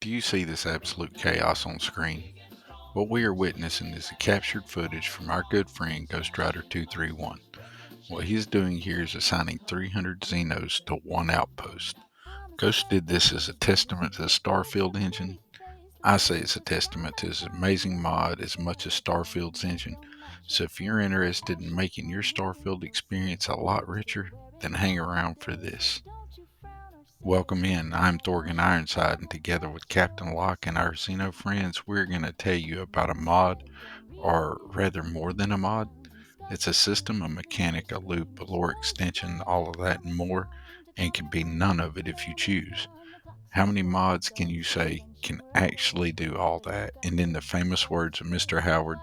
Do you see this absolute chaos on screen? What we are witnessing is the captured footage from our good friend Ghostrider231. What he is doing here is assigning 300 Xenos to one outpost. Ghost did this as a testament to the Starfield engine. I say it's a testament to his amazing mod as much as Starfield's engine. So if you're interested in making your Starfield experience a lot richer, then hang around for this. Welcome in. I'm Thorgan Ironside, and together with Captain Locke and our Xeno friends, we're going to tell you about a mod, or rather more than a mod. It's a system, a mechanic, a loop, a lore extension, all of that and more, and can be none of it if you choose. How many mods can you say can actually do all that? And in the famous words of Mr. Howard,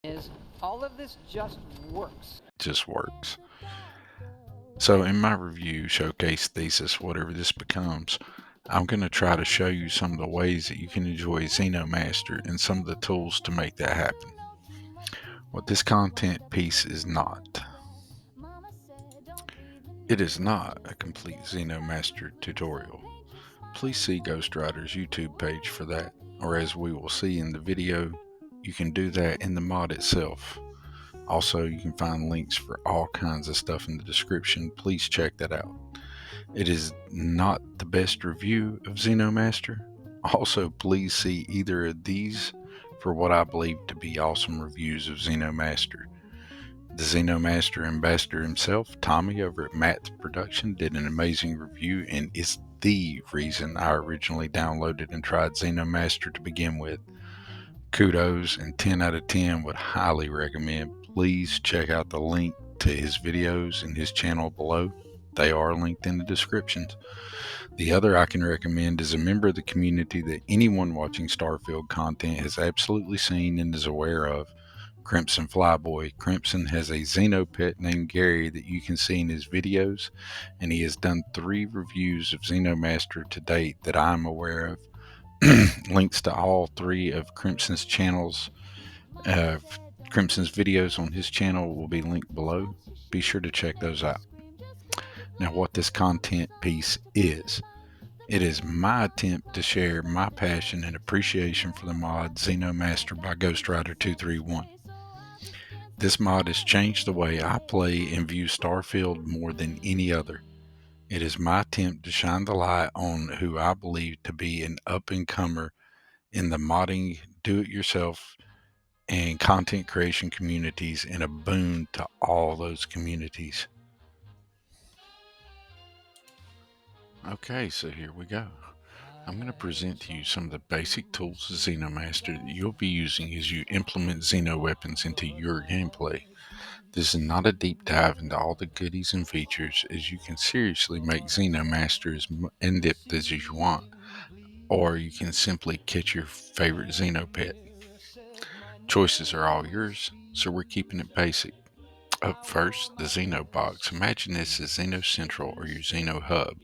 is all of this just works. just works. So in my review, showcase, thesis, whatever this becomes, I'm going to try to show you some of the ways that you can enjoy Xeno Master and some of the tools to make that happen. What this content piece is not. It is not a complete Xeno Master tutorial. Please see Ghostrider's YouTube page for that, or as we will see in the video, you can do that in the mod itself. Also, you can find links for all kinds of stuff in the description. Please check that out. It is not the best review of Xeno Master. Also, please see either of these for what I believe to be awesome reviews of Xeno Master. The Xeno Master ambassador himself, Tommy over at Madth Productions, did an amazing review and is the reason I originally downloaded and tried Xeno Master to begin with. Kudos, and 10 out of 10 would highly recommend. Please check out the link to his videos and his channel below. They are linked in the descriptions. The other I can recommend is a member of the community that anyone watching Starfield content has absolutely seen and is aware of, Crimson Flyboy. Crimson has a Xeno pet named Gary that you can see in his videos, and he has done 3 reviews of Xeno Master to date that I'm aware of. Links to all 3 of Crimson's channels, Crimson's videos on his channel will be linked below. Be sure to check those out. Now, what this content piece is, it is my attempt to share my passion and appreciation for the mod Xeno Master by Ghostrider231. This mod has changed the way I play and view Starfield more than any other. It is my attempt to shine the light on who I believe to be an up-and-comer in the modding, do-it-yourself, and content creation communities, and a boon to all those communities. Okay, so here we go. I'm going to present to you some of the basic tools of Xeno Master that you'll be using as you implement Xeno weapons into your gameplay. This is not a deep dive into all the goodies and features, as you can seriously make Xeno Master as in-depth as you want, or you can simply catch your favorite Xeno pet. Choices are all yours, so we're keeping it basic. Up first, the Xeno box. Imagine this as Xeno Central or your Xeno hub,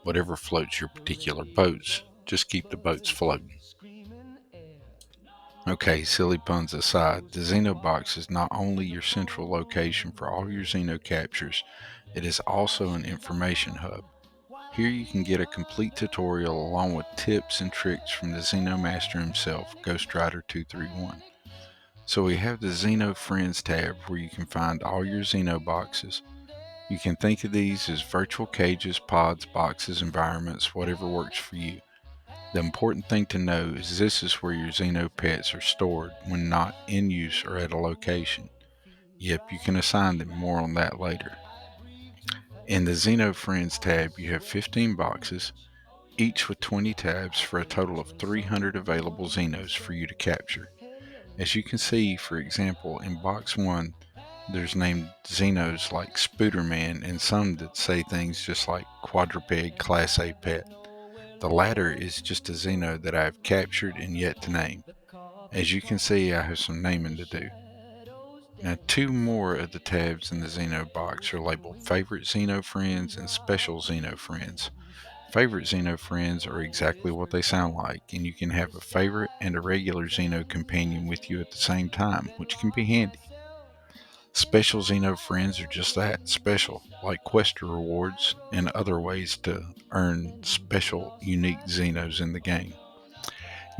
whatever floats your particular boats. Just keep the boats floating. Okay, silly puns aside, the Xeno box is not only your central location for all your Xeno captures, it is also an information hub. Here you can get a complete tutorial along with tips and tricks from the Xeno Master himself, Ghostrider231. So we have the Xeno Friends tab where you can find all your Xeno boxes. You can think of these as virtual cages, pods, boxes, environments, whatever works for you. The important thing to know is this is where your Xeno pets are stored when not in use or at a location. Yep, you can assign them, more on that later. In the Xeno Friends tab, you have 15 boxes, each with 20 tabs for a total of 300 available Xenos for you to capture. As you can see, for example, in box 1, there's named Xenos like Spooderman and some that say things just like Quadruped Class A Pet. The latter is just a Xeno that I have captured and yet to name. As you can see, I have some naming to do. Now, 2 more of the tabs in the Xeno box are labeled Favorite Xeno Friends and Special Xeno Friends. Favorite Xeno Friends are exactly what they sound like, and you can have a favorite and a regular Xeno companion with you at the same time, which can be handy. Special Xeno friends are just that, special, like quest rewards and other ways to earn special, unique Xenos in the game.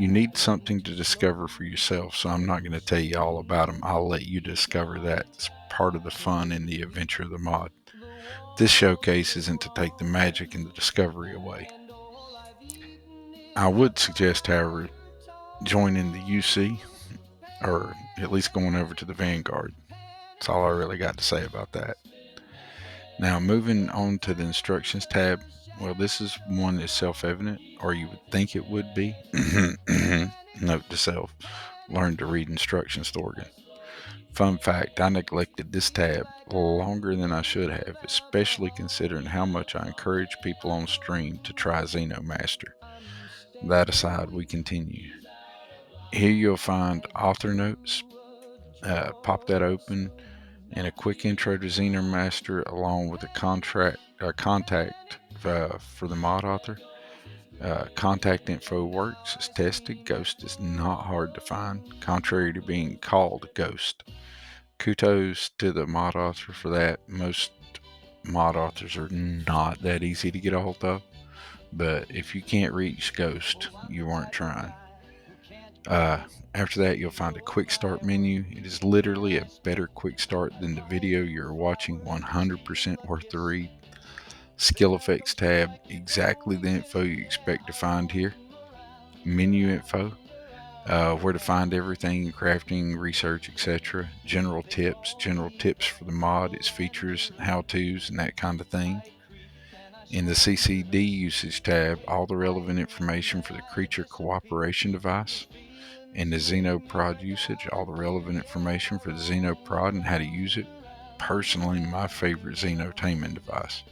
You need something to discover for yourself, so I'm not going to tell you all about them. I'll let you discover that. It's part of the fun and the adventure of the mod. This showcase isn't to take the magic and the discovery away. I would suggest, however, joining the UC, or at least going over to the Vanguard. That's all I really got to say about that. Now, moving on to the instructions tab. Well, this is one that's self-evident, or you would think it would be. Note to self, learn to read instructions, Thorgan. Fun fact, I neglected this tab longer than I should have, especially considering how much I encourage people on stream to try Xeno Master. That aside, we continue. Here you'll find author notes. Pop that open, and a quick intro to Xeno Master, along with a contact for the mod author. Contact info works, it's tested. Ghost is not hard to find, contrary to being called Ghost. Kudos to the mod author for that. Most mod authors are not that easy to get a hold of, but if you can't reach Ghost, you weren't trying. After that, you'll find a quick start menu. It is literally a better quick start than the video you're watching, 100% worth the read. Skill effects tab, exactly the info you expect to find here. Menu info, where to find everything, crafting, research, etc. General tips for the mod, its features, how-tos, and that kind of thing. In the CCD usage tab, all the relevant information for the creature cooperation device. In the Xenoprod usage, all the relevant information for the Xenoprod and how to use it. Personally, my favorite Xeno taming device.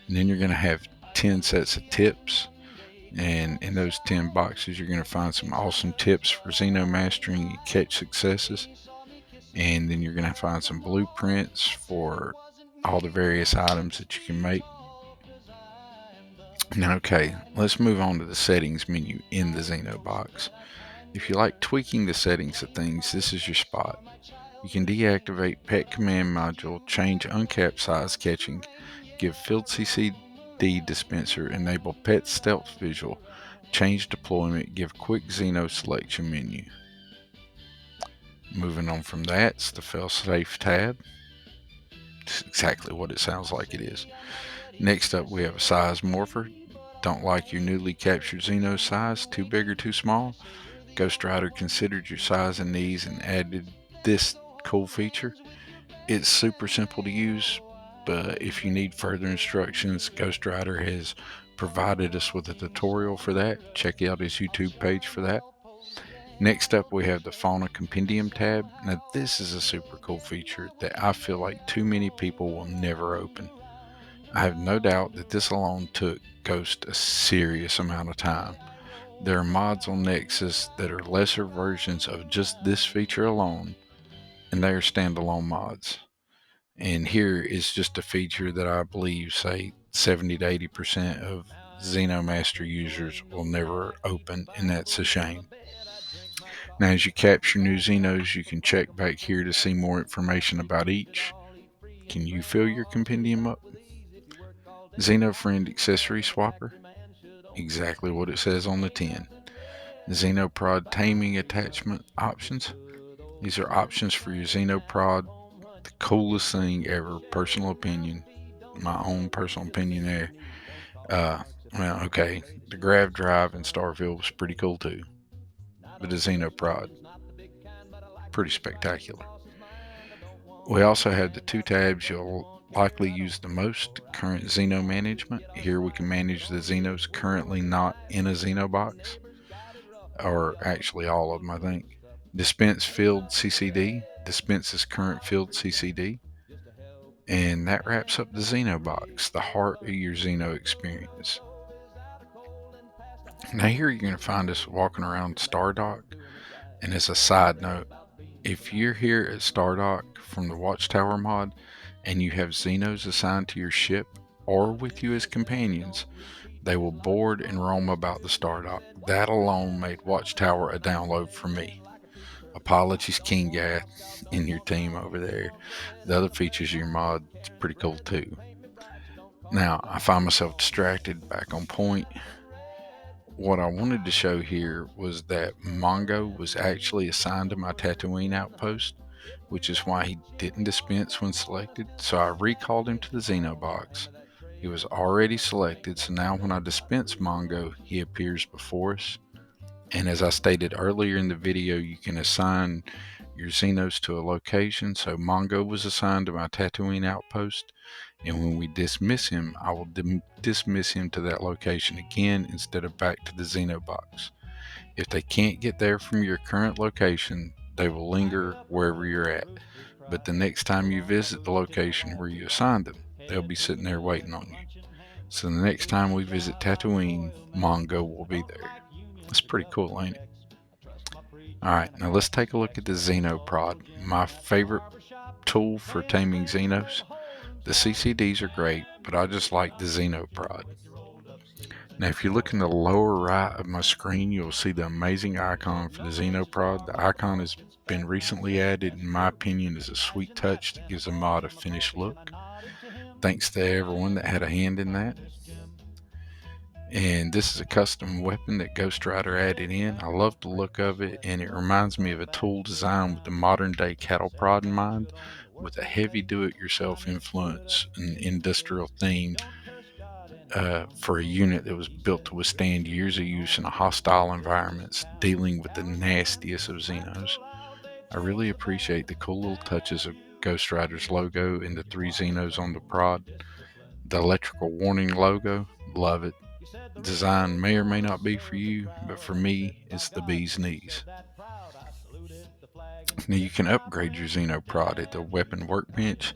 And then you're going to have 10 sets of tips, and in those 10 boxes you're going to find some awesome tips for Xeno mastering and catch successes. And then you're going to find some blueprints for all the various items that you can make. Now, okay, let's move on to the settings menu in the Xeno box. If you like tweaking the settings of things, this is your spot. You can deactivate pet command module, change uncapped size catching, give field CCD dispenser, enable pet stealth visual, change deployment, give quick Xeno selection menu. Moving on from that, it's the failsafe tab. It's exactly what it sounds like it is. Next up, we have a size morpher. Don't like your newly captured Xeno size, too big or too small? Ghostrider considered your size and needs and added this cool feature. It's super simple to use, but if you need further instructions, Ghostrider has provided us with a tutorial for that. Check out his YouTube page for that. Next up, we have the Fauna Compendium tab. Now, this is a super cool feature that I feel like too many people will never open. I have no doubt that this alone took Ghost a serious amount of time. There are mods on Nexus that are lesser versions of just this feature alone, and they are standalone mods. And here is just a feature that I believe, say, 70 to 80% of Xeno Master users will never open, and that's a shame. Now, as you capture new Xenos, you can check back here to see more information about each. Can you fill your compendium up? Xeno Friend Accessory Swapper, exactly what it says on the tin. Xenoprod Taming Attachment Options. These are options for your Xenoprod. The coolest thing ever, personal opinion. My own personal opinion there. Well, okay, the Grav Drive in Starfield was pretty cool too. But the Xenoprod, pretty spectacular. We also have the two tabs you'll likely use the most, current Xeno management. Here we can manage the Xenos currently not in a Xeno box, or actually all of them, I think. Dispense field CCD, dispenses current field CCD. And that wraps up the Xeno box, the heart of your Xeno experience. Now here you're going to find us walking around Stardock, and as a side note, if you're here at Stardock from the Watchtower mod and you have Xenos assigned to your ship or with you as companions, they will board and roam about the Stardock. That alone made Watchtower a download for me. Apologies, King Gath, in your team over there. The other features of your mod is pretty cool too. Now, I find myself distracted back on point. What I wanted to show here was that Mongo was actually assigned to my Tatooine outpost, which is why he didn't dispense when selected. So I recalled him to the Xeno box. He was already selected, so now when I dispense Mongo, he appears before us. And as I stated earlier in the video, you can assign your Xenos to a location. So Mongo was assigned to my Tatooine outpost, and when we dismiss him, I will dismiss him to that location again instead of back to the Xeno box. If they can't get there from your current location, they will linger wherever you're at. But the next time you visit the location where you assigned them, they'll be sitting there waiting on you. So the next time we visit Tatooine, Mongo will be there. That's pretty cool, ain't it? Alright, now let's take a look at the Xeno Prod, my favorite tool for taming Xenos. The CCDs are great, but I just like the Xeno Prod. Now if you look in the lower right of my screen, you'll see the amazing icon for the Xeno Prod. The icon has been recently added, in my opinion, is a sweet touch that gives a mod a finished look. Thanks to everyone that had a hand in that. And this is a custom weapon that Ghostrider added in. I love the look of it, and it reminds me of a tool designed with the modern day cattle prod in mind, with a heavy do-it-yourself influence and industrial theme for a unit that was built to withstand years of use in a hostile environments, dealing with the nastiest of Xenos. I really appreciate the cool little touches of Ghostrider's logo and the 3 Xenos on the prod. The electrical warning logo, love it. Design may or may not be for you, but for me, it's the bee's knees. Now you can upgrade your Xeno Prod at the weapon workbench,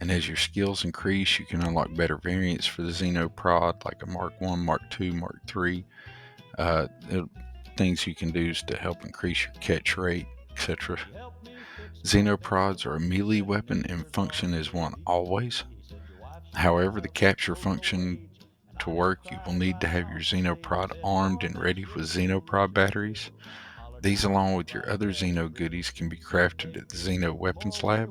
and as your skills increase, you can unlock better variants for the Xeno Prod, like a Mark 1, Mark 2, Mark 3. Things you can do to help increase your catch rate, etc. Xeno Prods are a melee weapon and function as one always. However, the capture function to work, you will need to have your Xenoprod armed and ready with Xenoprod batteries. These, along with your other Xeno goodies, can be crafted at the Xeno Weapons Lab,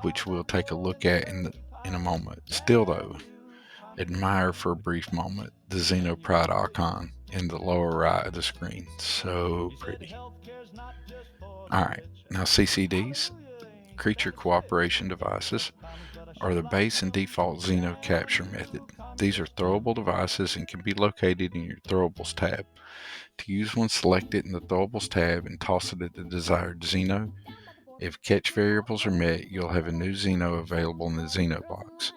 which we'll take a look at in a moment. Still though, admire for a brief moment the Xenoprod icon in the lower right of the screen. So pretty. Alright, now CCDs, Creature Cooperation Devices, are the base and default Xeno capture method. These are throwable devices and can be located in your Throwables tab. To use one, select it in the Throwables tab and toss it at the desired Xeno. If catch variables are met, you'll have a new Xeno available in the Xeno box.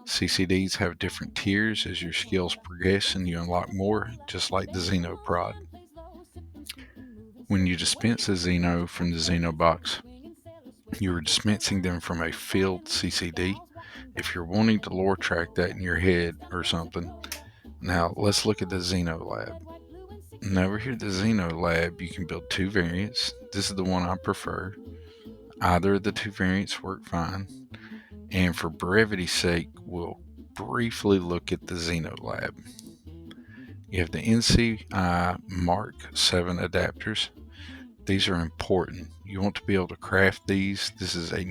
CCDs have different tiers as your skills progress and you unlock more, just like the Xeno Prod. When you dispense a Xeno from the Xeno box, you are dispensing them from a filled CCD. If you're wanting to lore track that in your head or something. Now let's look at the Xeno Lab. Now over here at the Xeno Lab, you can build 2 variants. This is the one I prefer. Either of the 2 variants work fine. And for brevity's sake, we'll briefly look at the Xeno Lab. You have the NCI Mark 7 adapters. These are important. You want to be able to craft these. This is a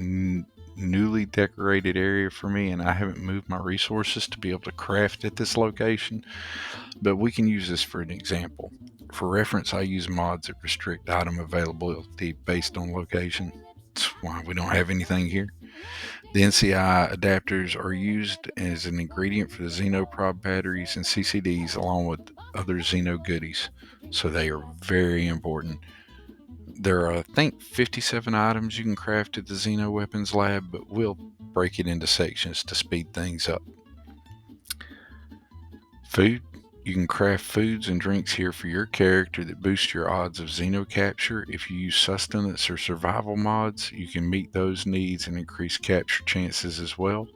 newly decorated area for me, and I haven't moved my resources to be able to craft at this location, but we can use this for an example. For reference, I use mods that restrict item availability based on location. That's why we don't have anything here. The NCI adapters are used as an ingredient for the Xenoprod batteries and CCDs along with other Xeno goodies, so they are very important. There are, I think, 57 items you can craft at the Xeno Weapons Lab, but we'll break it into sections to speed things up. Food. You can craft foods and drinks here for your character that boost your odds of Xeno capture. If you use sustenance or survival mods, you can meet those needs and increase capture chances as well.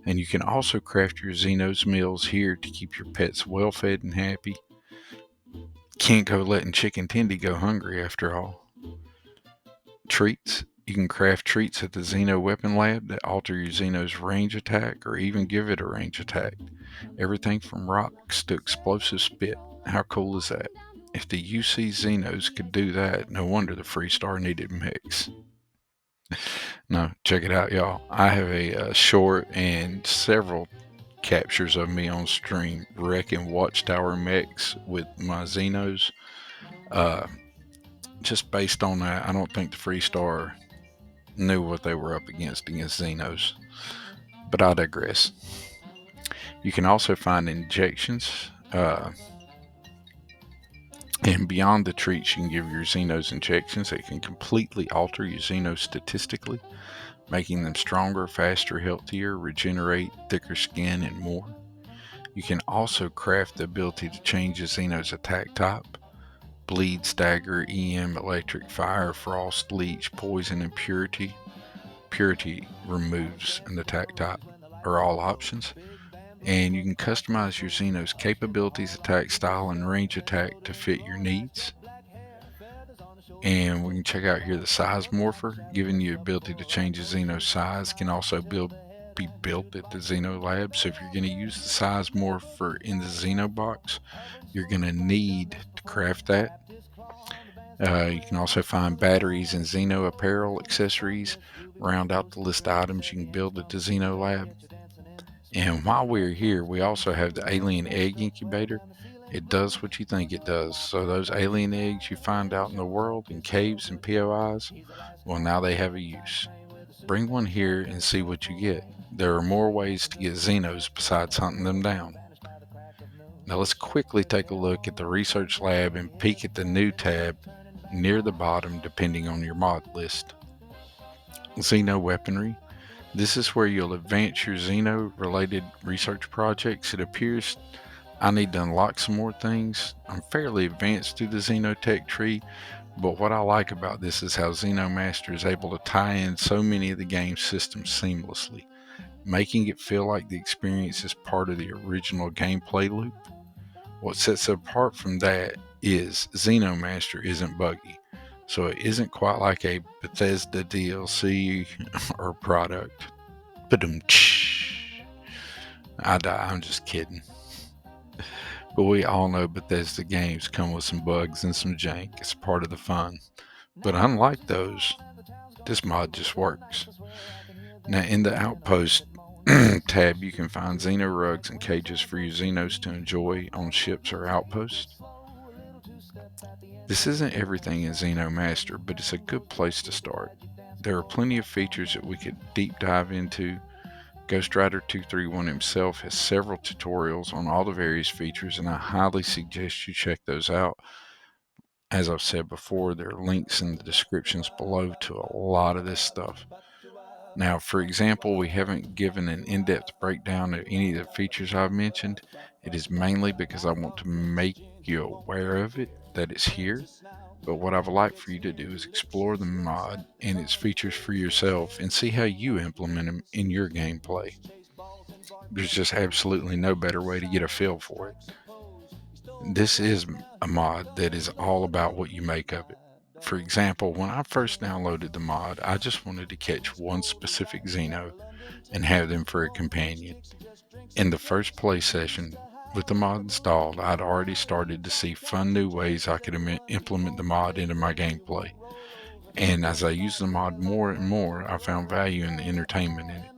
And you can also craft your Xeno's meals here to keep your pets well fed and happy. Can't go letting Chicken Tendy go hungry after all. Treats. You can craft treats at the Xeno Weapon Lab that alter your Xeno's range attack or even give it a range attack. Everything from rocks to explosive spit. How cool is that? If the UC Xenos could do that, no wonder the Freestar needed mechs. No, check it out, y'all. I have a short and several captures of me on stream wrecking Watchtower mechs with my Xenos. Just based on that, I don't think the Freestar knew what they were up against Xenos. But I digress. You can also find injections. And beyond the treats you can give your Xenos injections, it can completely alter your Xenos statistically, making them stronger, faster, healthier, regenerate, thicker skin, and more. You can also craft the ability to change a Xeno's attack type. Bleed, stagger, EM, electric, fire, frost, leech, poison, and purity. Purity removes an attack type, are all options. And you can customize your Xeno's capabilities, attack style, and range attack to fit your needs. And we can check out here the size morpher, giving you the ability to change a Xeno's size, can also be built at the Xeno Lab. So if you're going to use the size morpher in the Xeno box, you're going to need to craft that. You can also find batteries and Xeno apparel accessories. Round out the list of items you can build at the Xeno Lab. And while we're here, we also have the alien egg incubator. It does what you think it does. So those alien eggs you find out in the world in caves and POIs, well, now they have a use. Bring one here and see what you get. There are more ways to get Xenos besides hunting them down. Now let's quickly take a look at the research lab and peek at the new tab near the bottom depending on your mod list. Xeno weaponry. This is where you'll advance your Xeno related research projects. It appears I need to unlock some more things. I'm fairly advanced through the Xenotech tree, but what I like about this is how Xeno Master is able to tie in so many of the game's systems seamlessly, making it feel like the experience is part of the original gameplay loop. What sets it apart from that is Xeno Master isn't buggy, so it isn't quite like a Bethesda DLC or product. I'm just kidding. But we all know Bethesda games come with some bugs and some jank. It's part of the fun. But unlike those, this mod just works. Now in the Outpost tab, you can find Xeno rugs and cages for your Xenos to enjoy on ships or outposts. This isn't everything in Xeno Master, but it's a good place to start. There are plenty of features that we could deep dive into. Ghostrider231 himself has several tutorials on all the various features, and I highly suggest you check those out. As I've said before, there are links in the descriptions below to a lot of this stuff. Now, for example, we haven't given an in-depth breakdown of any of the features I've mentioned. It is mainly because I want to make you aware of it, that it's here. But what I would like for you to do is explore the mod and its features for yourself and see how you implement them in your gameplay. There's just absolutely no better way to get a feel for it. This is a mod that is all about what you make of it. For example, when I first downloaded the mod, I just wanted to catch one specific Xeno and have them for a companion. In the first play session with the mod installed, I'd already started to see fun new ways I could implement the mod into my gameplay. And as I used the mod more and more, I found value in the entertainment in it.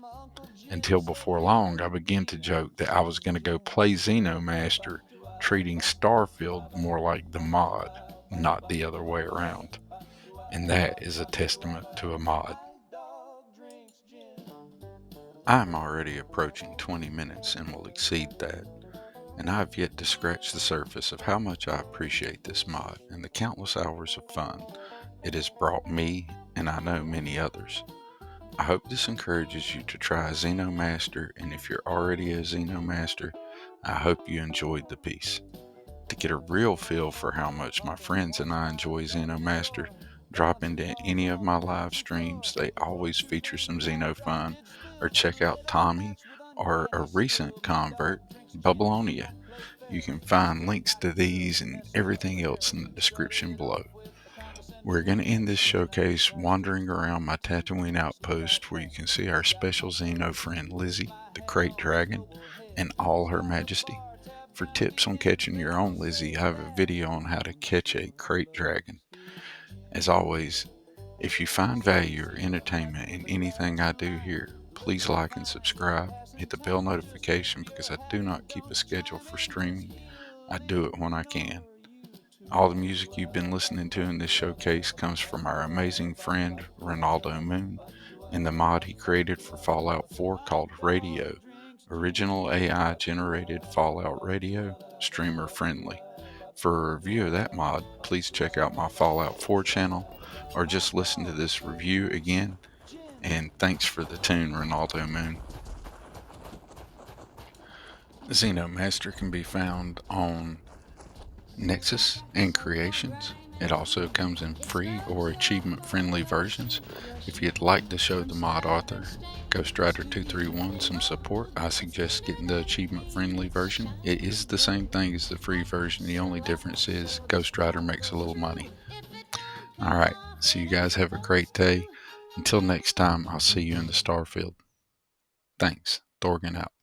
Until before long, I began to joke that I was going to go play Xeno Master, treating Starfield more like the mod, not the other way around. And that is a testament to a mod. I'm already approaching 20 minutes and will exceed that, and I have yet to scratch the surface of how much I appreciate this mod and the countless hours of fun it has brought me, and I know many others. I hope this encourages you to try Xeno Master, and if you're already a Xeno Master, I hope you enjoyed the piece. To get a real feel for how much my friends and I enjoy Xeno Master, drop into any of my live streams. They always feature some Xeno fun, or check out Tommy or a recent convert, Bubbleonia. You can find links to these and everything else in the description below. We're going to end this showcase wandering around my Tatooine outpost, where you can see our special Xeno friend Lizzie, the Crate Dragon, and all her majesty. For tips on catching your own Lizzie, I have a video on how to catch a crate dragon. As always, if you find value or entertainment in anything I do here, please like and subscribe. Hit the bell notification because I do not keep a schedule for streaming. I do it when I can. All the music you've been listening to in this showcase comes from our amazing friend Ronaldo Moon and the mod he created for Fallout 4 called Radio. Original AI generated Fallout Radio, streamer friendly. For a review of that mod, please check out my Fallout 4 channel or just listen to this review again. And thanks for the tune, Ronaldo Moon. Xeno Master can be found on Nexus and Creations. It also comes in free or achievement friendly versions. If you'd like to show the mod author, Ghostrider231, some support, I suggest getting the achievement friendly version. It is the same thing as the free version. The only difference is Ghostrider makes a little money. Alright, so you guys have a great day. Until next time, I'll see you in the Starfield. Thanks. Thorgan out.